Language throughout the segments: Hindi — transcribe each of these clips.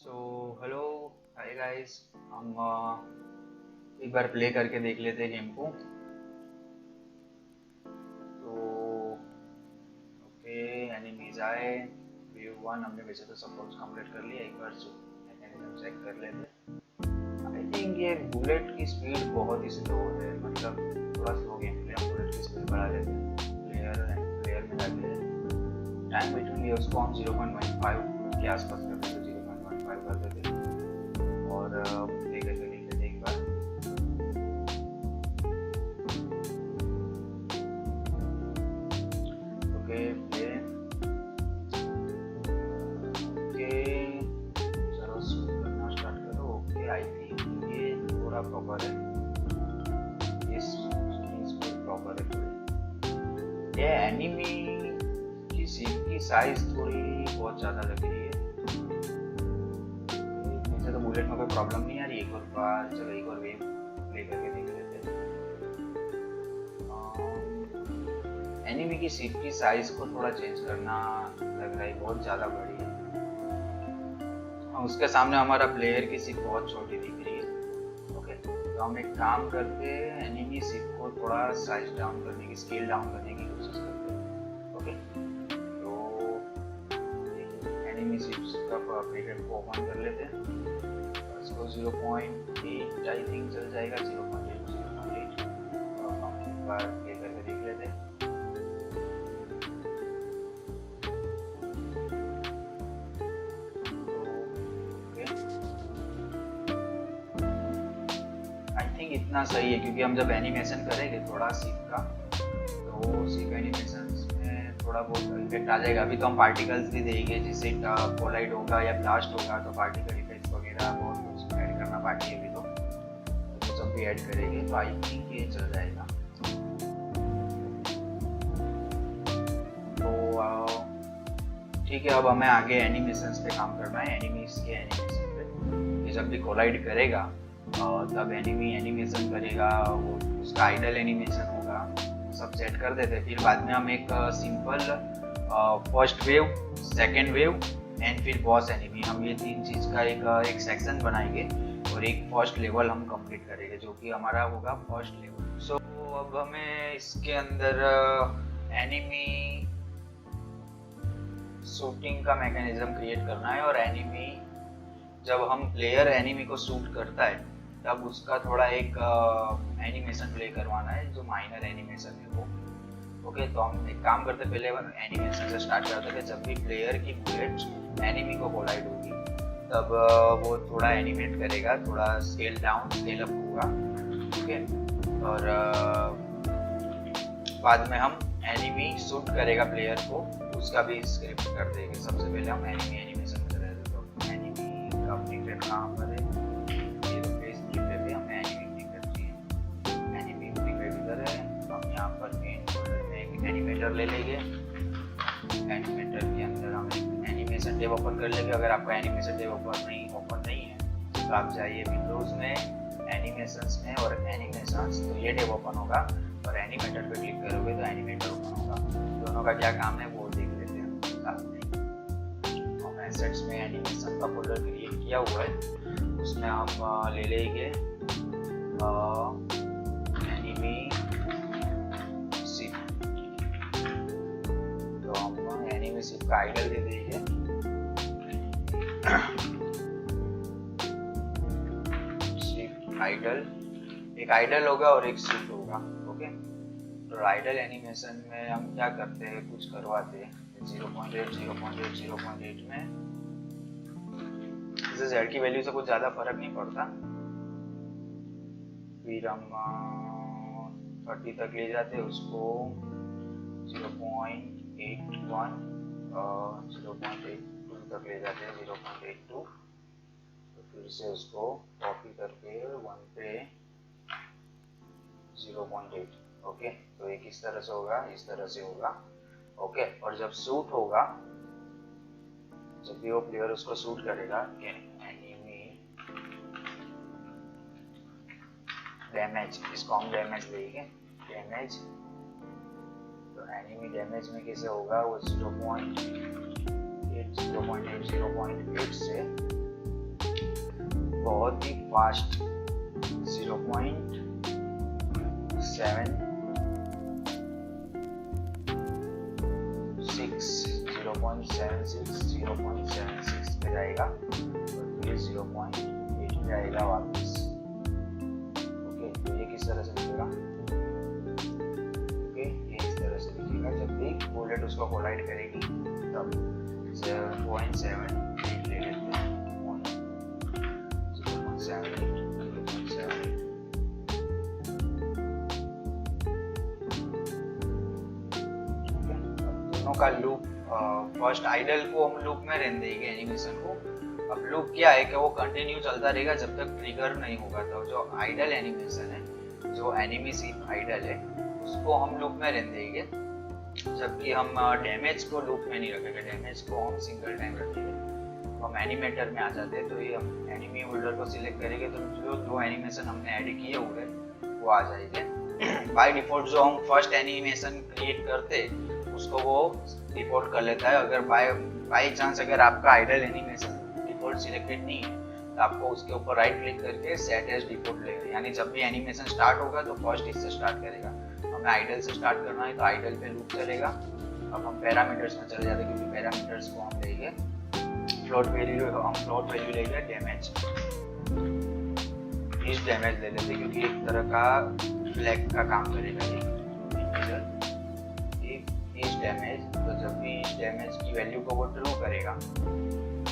So hello hi guys. हम एक बार प्ले करके देख लेते हैं गेम को। तो ओके, एनिमीज आए। वेव वन हमने वैसे तो सब कुछ कंप्लीट कर लिया। एक बार मैकेनिज्म चेक कर लेते। आई थिंक ये बुलेट की स्पीड बहुत ही स्लो है, मतलब थोड़ा स्लो गेम प्ले। हम बुलेट की स्पीड बढ़ा लेते हैं। प्लेयर में जाके टाइम बिटवीन वेव्स को हम 0.15 के आसपास कर देते, 0.15 कर देते और प्ले करके देख लेते एक बार। Okay play. ओके चलो शूट करना स्टार्ट करो। ओके आई थिंक ये थोड़ा प्रॉपर है, ये स्पीड प्रॉपर है थोड़ी। ये एनिमी की सीट की साइज थोड़ी बहुत ज़्यादा लग रही है। वैसे तो बुलेट में कोई प्रॉब्लम नहीं आ रही। एक और बार चलो एक और वेव प्ले करके देख लेते हैं। एनिमी की सीट की साइज को थोड़ा चेंज करना लग रहा है, बहुत ज़्यादा बड़ी है। उसके सामने हमारा प्लेयर की सीट बहुत छोटी दिख रही है। ओके तो हम एक काम करते हैं, एनिमी सीट को थोड़ा साइज डाउन करने की, स्केल डाउन करने की कोशिश करते हैं। ओके एनिमी सीट्स का ब्रैकेट को ओपन कर लेते हैं। इसको 0.8 आई थिंक चल जाएगा। 0.8 हम एक बार प्ले करके देख लेते हैं। आई थिंक इतना सही है, क्योंकि हम जब एनिमेशन करेंगे थोड़ा सीप का, तो सीप एनिमेशन में थोड़ा बहुत इफेक्ट आ जाएगा। अभी तो हम पार्टिकल्स भी देंगे, जिससे कोलाइड होगा या ब्लास्ट होगा तो पार्टिकल इफेक्ट वगैरह बहुत कुछ ऐड करना बाकी है। अभी तो जब भी ऐड करेंगे तो आई थिंक ये चल जाएगा। तो ठीक है, अब हमें आगे एनिमेशंस पे काम करना है। एनिमीज के एनिमेशन पे ये जब भी कोलाइड करेगा तब एनिमी एनिमेशन करेगा, वो उसका आइडल एनिमेशन होगा, सब सेट कर देते। फिर बाद में हम एक simple first wave, second wave and फिर बॉस एनिमी, हम ये तीन चीज़ का एक सेक्शन बनाएंगे और एक फर्स्ट लेवल हम कंप्लीट करेंगे, जो कि हमारा होगा फर्स्ट लेवल। सो अब हमें इसके अंदर एनिमी शूटिंग का मैकेनिज्म क्रिएट करना है। और एनिमी जब हम प्लेयर एनिमी को शूट करता है तब उसका थोड़ा एक एनिमेशन प्ले करवाना है, जो माइनर एनिमेशन है वो। ओके तो हम एक काम करते, पहले एनिमेशन से स्टार्ट करते हैं। जब भी प्लेयर की बुलेट एनिमी को कोलाइड होगी तब वो थोड़ा एनिमेट करेगा, थोड़ा स्केल डाउन स्केल अप होगा। ओके और बाद में हम एनिमी शूट करेगा प्लेयर को, उसका भी स्क्रिप्ट कर देंगे। सबसे पहले हम एनिमी एनिमेशन कर रहे थे, तो एनिमी का प्रिंटेड कहाँ पर है, ये तो प्लेस प्रिंटेड है, हमें एनिमी प्रिंटेड चाहिए। एनिमी प्रिंटेड इधर है, हम यहाँ पर मेन फोल्डर में एक एनिमेटर ले लेंगे। एनिमेटर के अंदर हम एनिमेशन टैब ओपन कर लेंगे। अगर आपका एनिमेशन टैब ओपन नहीं है तो आप जाइए विंडोज़ में, एनिमेशंस में और एनिमेशंस, तो ये टैब ओपन होगा और एनिमेटर पे क्लिक करोगे तो एनिमेटर ओपन होगा। दोनों का क्या काम है वो देख लेते हैं साथ में। हम एसेट्स में एनिमेशन का फोल्डर क्रिएट किया हुआ है, उसमें हम ले लेंगे एनिमी सिप। तो हम एनिमी सिप का आइडल दे देंगे। सिप आइडल, एक आइडल होगा और एक सिप होगा। ओके तो आइडल एनिमेशन में हम क्या करते हैं, कुछ करवाते हैं 0.8 0.8 0.8 में। इसे जेड की वैल्यू से कुछ ज़्यादा फर्क नहीं पड़ता। फिर हम 30 तक ले जाते हैं उसको, 0.81 0.82 तक ले जाते हैं, 0.82। तो फिर से उसको कॉपी करके 1 पे 0.8। ओके तो एक इस तरह से होगा, इस तरह से होगा। ओके और जब शूट होगा, जब भी वो प्लेयर उसको शूट करेगा, एनिमी डैमेज, इसको हम डैमेज देंगे, डैमेज। तो एनिमी डैमेज में कैसे होगा, वो 0.8 0.8 0.8 से बहुत ही फास्ट 0.76 पे जाएगा और फिर 0.8 पे आएगा वापस। ओके, तो ये किस तरह से दिखेगा? ओके, ये इस तरह से दिखेगा जब भी बुलेट उसको कोलाइड करेगी तब 0.78 ले लेते हैं, 0.78। दोनों का लूप, फर्स्ट आइडल को हम लूप में रहने देंगे एनिमेशन को। अब लूप क्या है कि वो कंटिन्यू चलता रहेगा जब तक ट्रिगर नहीं होगा। तो जो आइडल एनिमेशन है, जो एनिमी सिर्फ आइडल है, उसको हम लूप में रहने देंगे, जबकि हम डैमेज को लूप में नहीं रखेंगे। डैमेज को हम सिंगल टाइम रखेंगे। हम एनिमेटर में आ जाते हैं, तो ये हम एनिमी होल्डर को सिलेक्ट करेंगे तो जो एनिमेशन हमने ऐड किए हुए वो आ जाएंगे। बाय डिफॉल्ट जो हम फर्स्ट एनिमेशन क्रिएट करते उसको वो डिफॉल्ट कर लेता है। अगर बाय चांस अगर आपका आइडल एनिमेशन डिफॉल्ट सिलेक्टेड नहीं है तो आपको उसके ऊपर राइट क्लिक करके सेट एज डिफॉल्ट लेगा, यानी जब भी एनिमेशन स्टार्ट होगा तो फर्स्ट इससे स्टार्ट करेगा। हमें आइडल से स्टार्ट करना है तो आइडल पे लूप चलेगा। अब हम पैरामीटर्स में चले जाते हैं, क्योंकि पैरामीटर्स को हम लेंगे फ्लोट वैल्यू लेंगे डैमेज। इस डैमेज ले लेते क्योंकि एक तरह का फ्लैग का काम करेगा ये इस डैमेज। तो जब भी इस डैमेज की वैल्यू को वो ट्रू करेगा,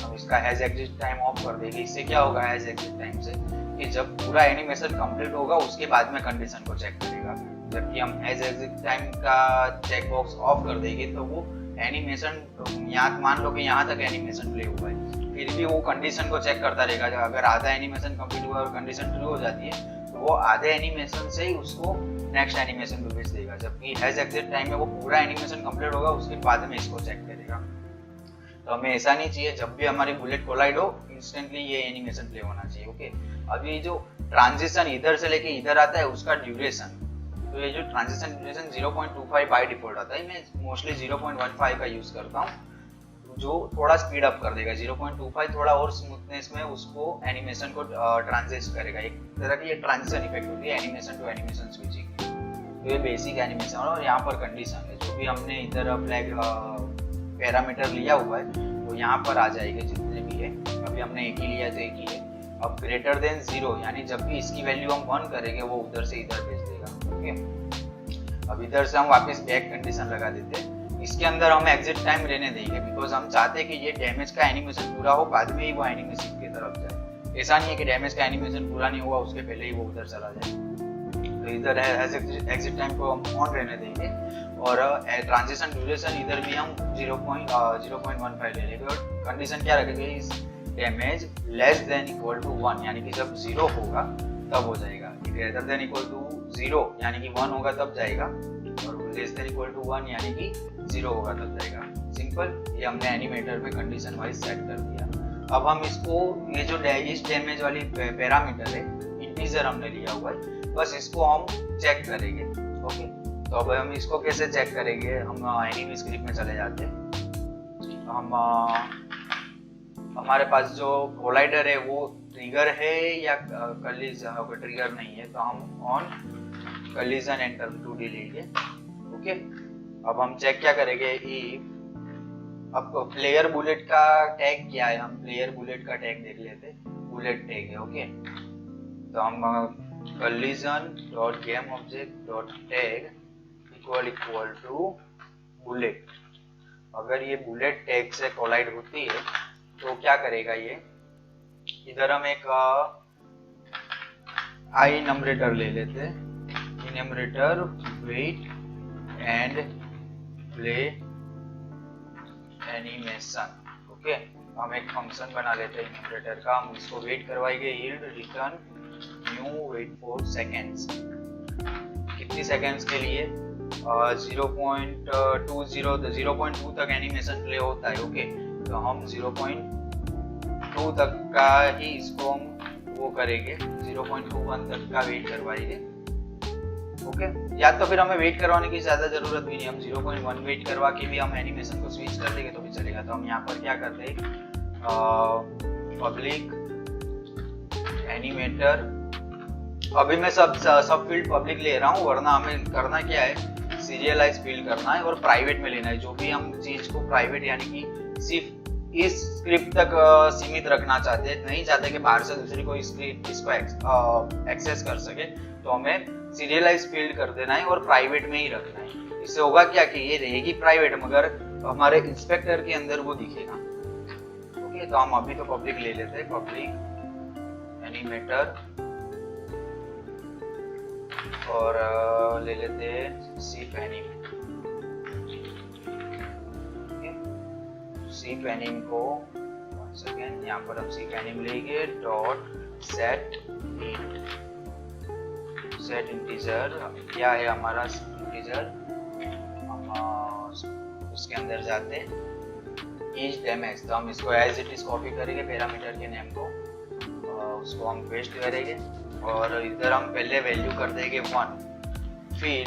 हम इसका हैज एग्जिट टाइम ऑफ कर देंगे। इससे क्या होगा हैज एग्जिट टाइम से, कि जब पूरा एनिमेशन कंप्लीट होगा उसके बाद में कंडीशन को चेक करेगा। जबकि हम हैज एग्जिट टाइम का चेक बॉक्स ऑफ कर देंगे तो वो एनिमेशन, यहाँ मान लो कि यहाँ तक एनिमेशन प्ले हुआ है, फिर भी वो कंडीशन को चेक करता रहेगा। अगर आधा एनिमेशन कंप्लीट हुआ और कंडीशन ट्रू हो जाती है तो वो आधे एनिमेशन से ही उसको नेक्स्ट एनिमेशन को भेज देगा। जबकि हैज एग्जिट टाइम में वो पूरा एनिमेशन कंप्लीट होगा उसके बाद में इसको चेक करेगा। तो हमें ऐसा नहीं चाहिए, जब भी हमारी बुलेट कोलाइड हो इंस्टेंटली ये एनिमेशन प्ले होना चाहिए। ओके, अब ये जो ट्रांजिशन इधर से लेके इधर आता है उसका ड्यूरेशन, तो ये जो ट्रांजिशन ड्यूरेशन 0.25 बाय डिफॉल्ट आता है, मैं मोस्टली 0.15 का यूज करता हूँ, जो थोड़ा स्पीड अप कर देगा। 0.25 थोड़ा और स्मूथनेस में उसको एनिमेशन को ट्रांजिट करेगा। एक तरह की ये ट्रांजिशन इफेक्ट होती है एनिमेशन टू एनिमेशन स्विचिंग। तो ये बेसिक एनिमेशन और यहाँ पर कंडीशन है, जो भी हमने इधर फ्लैग पैरामीटर लिया हुआ है वो यहाँ पर आ जाएगा जितने भी है। अभी हमने एक ही लिया तो एक ही है। अब ग्रेटर देन 0 यानी जब भी इसकी वैल्यू हम 1 करेंगे वो उधर से इधर भेज देगा। ओके, अब इधर से हम वापस बैक कंडीशन लगा देते हैं। इसके अंदर हम एग्जिट टाइम रहने देंगे, बिकॉज हम चाहते हैं कि ये डैमेज का एनिमेशन पूरा हो, बाद में ही वो एनिमेशन की तरफ जाए। ऐसा नहीं है कि डैमेज का एनिमेशन पूरा नहीं हुआ उसके पहले ही वो उधर चला जाए। तो इधर एग्जिट टाइम को हम ऑन रहने देंगे और ट्रांजिशन ड्यूरेशन इधर भी हम 0.15 ले लेंगे। और कंडीशन क्या रखेंगे, इस damage less than equal to 1 यानी कि जब 0 होगा तब हो जाएगा। ग्रेटर देन इक्वल टू 0 यानी कि 1 होगा तब जाएगा, और लेस देन इक्वल टू 1 यानी कि 0 होगा तब जाएगा। सिंपल, ये हमने एनिमेटर में कंडीशन वाइज सेट कर दिया। अब हम इसको, ये जो इस डैमेज वाली पैरामीटर है इंटीजर हमने लिया हुआ है, बस इसको हम चेक करेंगे। ओके, तो अब हम इसको कैसे चेक करेंगे, हम एनिमी स्क्रिप्ट में चले जाते हैं। हम हमारे पास जो कोलाइडर है वो ट्रिगर है या कॉलिजन, ट्रिगर नहीं है तो हम ऑन कॉलिजन एंटर 2D लेंगे। ओके, अब हम चेक क्या करेंगे, अब प्लेयर बुलेट का टैग क्या है, हम प्लेयर बुलेट का टैग देख लेते हैं। बुलेट टैग है। ओके, तो हम collision.gameObject.tag इक्वल टू बुलेट। अगर ये बुलेट टैग से कोलाइड होती है तो क्या करेगा, ये इधर हम एक आई नंबरेटर ले लेते हैं, enumerator wait and play animation. Okay, हम एक फंक्शन बना लेते हैं इनमरेटर का, हम इसको वेट करवाएंगे, yield return new wait for seconds. कितनी सेकेंड्स के लिए, 0.2 तक एनिमेशन प्ले होता है। ओके, तो हम 0.2 तक का ही इसको हम वो करेंगे, 0.21 तक का वेट करवाएंगे। ओके, या तो फिर हमें वेट करवाने की ज्यादा जरूरत भी नहीं, हम 0.1 वेट करवा के भी हम एनिमेशन को स्विच कर देंगे तो भी चलेगा। तो हम यहाँ पर क्या करते हैं, पब्लिक एनिमेटर, अभी मैं सब फील्ड पब्लिक ले रहा हूँ, वरना हमें करना क्या है, सीरियलाइज फील्ड करना है और प्राइवेट में लेना है। जो भी हम चीज को प्राइवेट यानी कि सिर्फ इस स्क्रिप्ट तक सीमित रखना चाहते हैं, नहीं चाहते कि बाहर से दूसरी कोई स्क्रिप्ट इसको एक्सेस कर सके, तो हमें सीरियलाइज फील्ड कर देना है और प्राइवेट में ही रखना है। इससे होगा क्या कि ये रहेगी प्राइवेट मगर हमारे इंस्पेक्टर के अंदर वो दिखेगा। ओके, तो हम अभी तो पब्लिक ले लेते हैं, पब्लिक एनिमेटर और ले लेते हैं सीप एनिम। सीप एनिम को वन सेकेंड, यहाँ पर हम सीप एनिम लेंगे डॉट सेट इंटीजर। क्या है हमारा इंटीजर, हम उसके अंदर जाते ईच डैमेज, तो हम इसको एज इट इज कॉपी करेंगे पैरामीटर के नेम को, उसको हम पेस्ट करेंगे और इधर हम पहले वैल्यू कर देंगे 1, फिर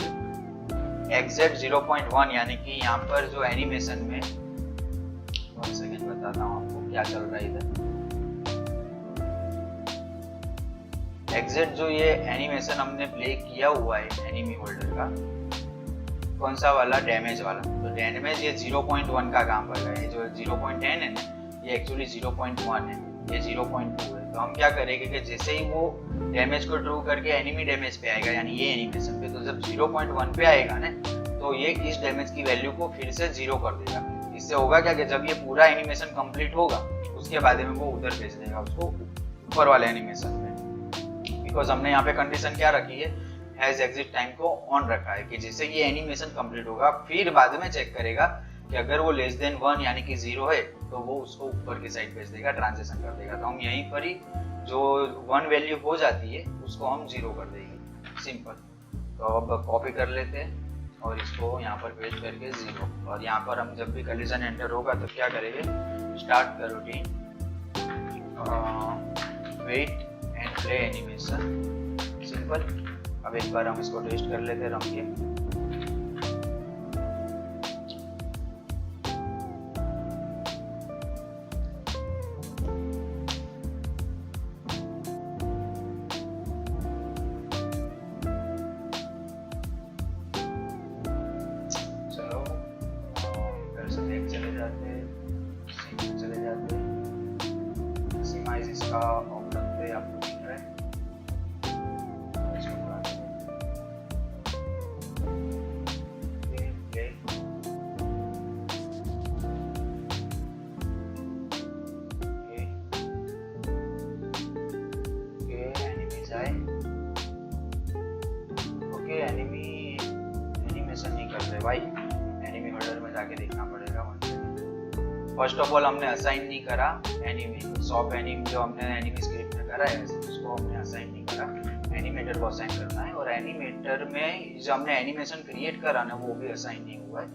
एग्जैक्ट 0.1 यानी कि यहाँ पर जो एनिमेशन में, 1 सेकेंड बताता हूँ आपको क्या चल रहा है इधर। एग्जैक्ट जो ये एनिमेशन हमने प्ले किया हुआ है एनिमी होल्डर का, कौन सा वाला, डैमेज वाला, तो डैमेज ये 0.1 का काम कर रहा है। जो 0.10 है ना, ये एक्चुअली 0.1 है, ये 0.2 है। तो हम क्या करेंगे कि जैसे ही वो डैमेज को ड्रू करके एनिमी डैमेज पे आएगा, यानी ये एनिमेशन पे, तो जब 0.1 पे आएगा ना, तो ये इस डैमेज की वैल्यू को फिर से 0 कर देगा। इससे होगा क्या कि जब ये पूरा एनिमेशन कंप्लीट होगा, उसके बाद में वो उधर भेज देगा उसको ऊपर वाले एनिमेशन में। बिकॉज हमने यहाँ पे कंडीशन क्या रखी है, हैज एग्जिट टाइम को ऑन रखा है कि जैसे ये एनिमेशन कंप्लीट होगा, फिर बाद में चेक करेगा कि अगर वो लेस देन 1 यानी कि 0 है, तो वो उसको ऊपर की साइड भेज देगा, ट्रांजिशन कर देगा। तो हम यहीं पर ही जो 1 वैल्यू हो जाती है उसको हम 0 कर देंगे, सिंपल। तो अब कॉपी कर लेते हैं और इसको यहाँ पर पेस्ट करके 0, और यहाँ पर हम जब भी कंडीशन एंटर होगा तो क्या करेंगे, start the routine, wait and play animation, simple. अब एक बार हम इसको टेस्ट कर लेते हैं रम के। इसका ऑप्शन पे आपको दिख रहा है, ओके एनिमेशन नहीं कर रहे भाई, एनिमी होल्डर में जाके देखना पड़ेगा। फर्स्ट ऑफ ऑल हमने असाइन नहीं करा एनिमी, सॉप एनिम जो हमने एनिमी स्क्रिप्ट में करा है उसको हमने असाइन नहीं करा, एनिमेटर को असाइन करना है। और एनिमेटर में जो हमने एनिमेशन क्रिएट करा ना, वो भी असाइन नहीं हुआ है।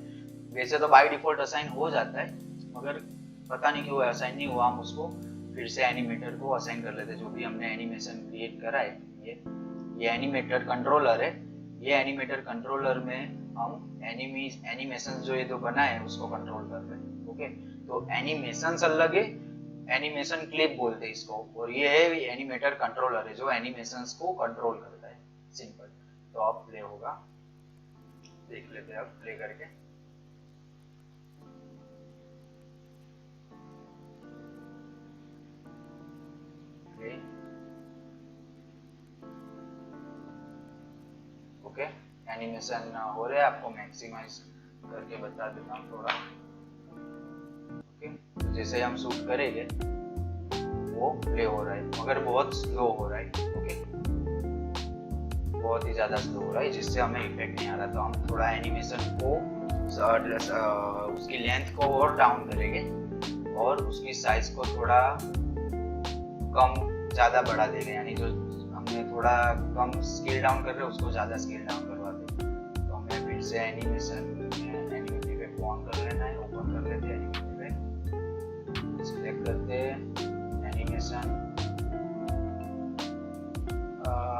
वैसे तो बाय डिफॉल्ट असाइन हो जाता है, मगर पता नहीं क्यों असाइन नहीं हुआ। हम उसको फिर से एनिमेटर को असाइन कर लेते हैं। जो भी हमने एनिमेशन क्रिएट करा है, ये एनिमेटर कंट्रोलर है, ये एनिमेटर कंट्रोलर में हम एनिमेशन जो ये तो बना है उसको कंट्रोल कर रहे हैं। ओके, तो एनिमेशन अलग है, एनिमेशन क्लिप बोलते हैं इसको, और ये है एनिमेटर कंट्रोलर है जो एनिमेशंस को कंट्रोल करता है, सिंपल। तो अब प्ले होगा, देख लेते हैं अब प्ले करके। ओके, एनिमेशन हो रहा है, आपको मैक्सिमाइज करके बता देता हूँ थोड़ा। ओके, तो जैसे हम शूट करेंगे वो प्ले हो रहा है, मगर बहुत स्लो हो रहा है। ओके, बहुत ही ज़्यादा स्लो हो रहा है, जिससे हमें इफेक्ट नहीं आ रहा। तो हम थोड़ा एनिमेशन को उसकी लेंथ को और डाउन करेंगे और उसकी साइज को थोड़ा कम ज़्यादा बढ़ा देंगे, यानी जो हमने थोड़ा कम स्केल डाउन कर रहे हैं उसको ज़्यादा स्केल डाउन करवा दें। तो हमें फिर से एनिमेशन इफेक्ट को ऑन कर लेना है, ओपन कर लेते हैं एनिमेशन इफेक्ट, सिलेक्ट करते हैं एनिमेशन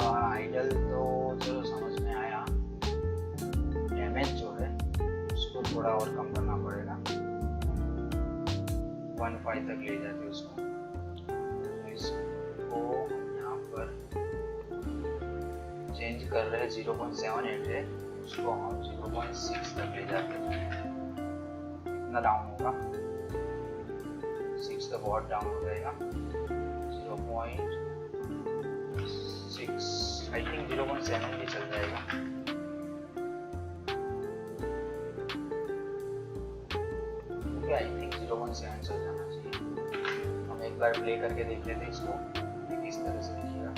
आइडल, तो चलो समझ में आया। डैमेज जो है उसको थोड़ा और कम करना पड़ेगा, 1.5 तक ले जाते उसको। तो इसको यहाँ ऊपर चेंज कर रहे हैं 0.78 है, उसको हम 0.6 तक ले जाते हैं। कितना डाउन होगा? 6 तो बहुत डाउन हो जाएगा। 0.6 आई थिंक 0.7 भी चल जाएगा। आई थिंक 0.7 चल जाना चाहिए। हम एक बार प्ले करके देख लेते हैं इसको किस तरह से दिखेगा।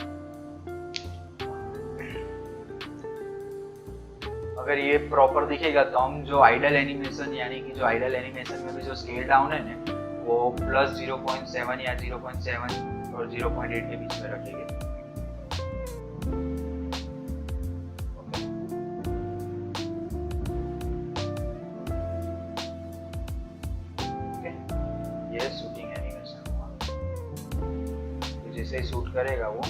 अगर ये प्रॉपर दिखेगा तो हम जो आइडल एनिमेशन यानी कि जो आइडल एनिमेशन में भी जो स्केल डाउन है ना वो प्लस 0.7 या 0.7 और 0.8 के बीच में रखेंगे। ये शूटिंग एनिमेशन हुआ, तो जैसे ही शूट करेगा वो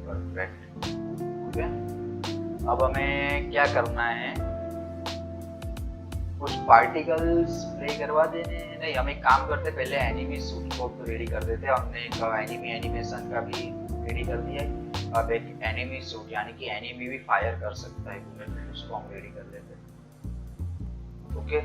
परफेक्ट। ओके, अब हमें क्या करना है, कुछ पार्टिकल्स स्प्रे करवा देने हैं। नहीं, हम एक काम करते पहले एनिमी सूट को रेडी कर देते हैं। हमने एक एनिमी एनिमेशन का भी रेडी कर दिया है। अब एक एनिमी सूट यानी कि एनिमी भी फायर कर सकता है बुलेट, उसको हम रेडी कर लेते हैं। ओके,